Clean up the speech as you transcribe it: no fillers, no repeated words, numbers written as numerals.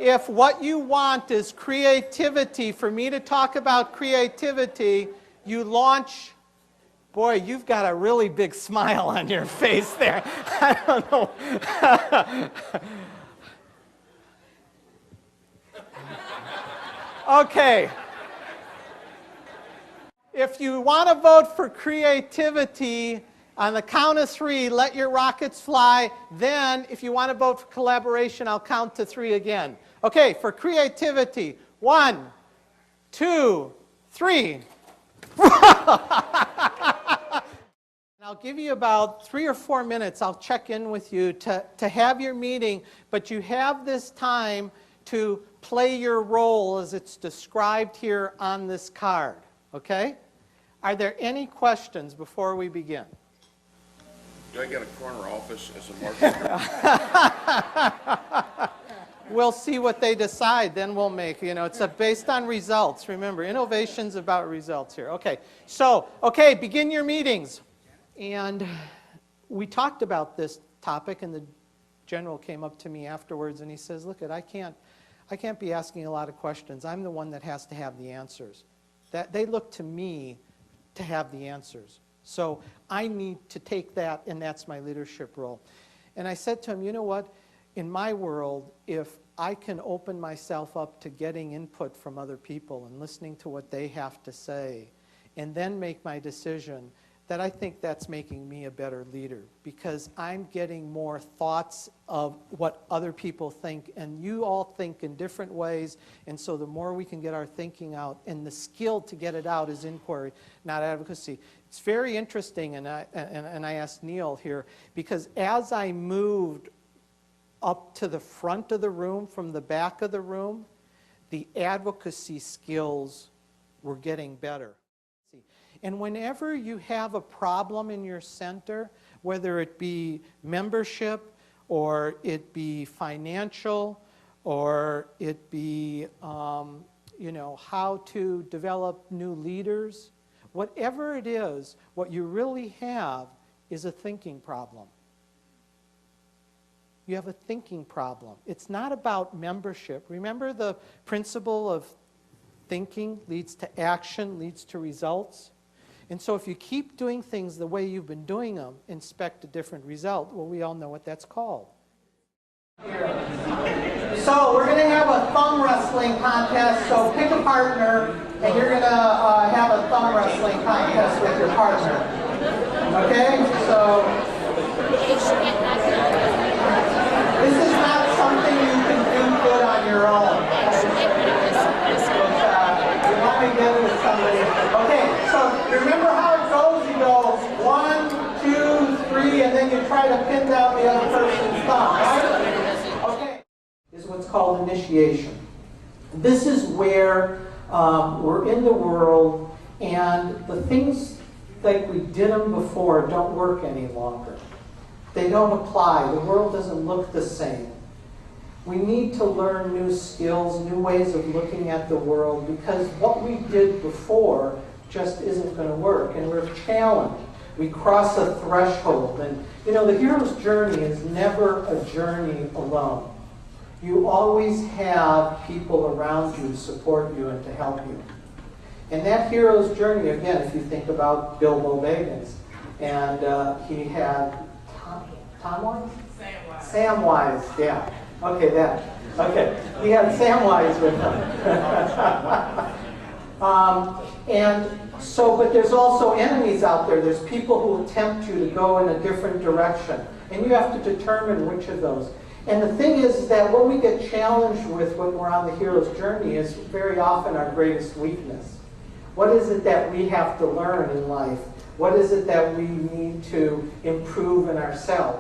if what you want is creativity, for me to talk about creativity, you launch. Boy, you've got a really big smile on your face there. I don't know. Okay. If you want to vote for creativity, on the count of 3, let your rockets fly. Then, if you want to vote for collaboration, I'll count to 3 again. Okay, for creativity, 1, 2, 3. I'll give you about 3 or 4 minutes. I'll check in with you to have your meeting, but you have this time to play your role as it's described here on this card, okay? Are there any questions before we begin? Do I get a corner office as a marketer? We'll see what they decide, then we'll make, it's based on results. Remember, innovation's about results here. Okay, so, begin your meetings. And we talked about this topic, and the general came up to me afterwards, and he says, look, I can't be asking a lot of questions. I'm the one that has to have the answers. They look to me to have the answers. So I need to take that, and that's my leadership role. And I said to him, you know what? In my world, if I can open myself up to getting input from other people and listening to what they have to say, and then make my decision, that I think that's making me a better leader, because I'm getting more thoughts of what other people think, and you all think in different ways, and so the more we can get our thinking out, and the skill to get it out is inquiry, not advocacy. It's very interesting, and I asked Neil here, because as I moved up to the front of the room from the back of the room, the advocacy skills were getting better. And whenever you have a problem in your center, whether it be membership, or it be financial, or it be how to develop new leaders, whatever it is, what you really have is a thinking problem. You have a thinking problem. It's not about membership. Remember the principle of thinking leads to action, leads to results? And so if you keep doing things the way you've been doing them, expect a different result. Well, we all know what that's called. So we're going to have a thumb wrestling contest. So pick a partner, and you're going to have a thumb wrestling contest with your partner. Okay? So this is not something you can do good on your own. You only get it with somebody. Okay, so remember how it goes? You go 1, 2, 3, and then you try to pin down the other person's thumb, right? Okay. This is what's called initiation. This is where we're in the world, and the things like we did them before don't work any longer. They don't apply. The world doesn't look the same. We need to learn new skills, new ways of looking at the world, because what we did before just isn't going to work, and we're challenged. We cross a threshold, and the hero's journey is never a journey alone. You always have people around you to support you and to help you. And that hero's journey, again, if you think about Bilbo Baggins, and he had Samwise? Samwise, yeah. Okay, that. Okay, he had Samwise with him. But there's also enemies out there. There's people who tempt you to go in a different direction. And you have to determine which of those. And the thing is that what we get challenged with when we're on the hero's journey is very often our greatest weakness. What is it that we have to learn in life? What is it that we need to improve in ourselves?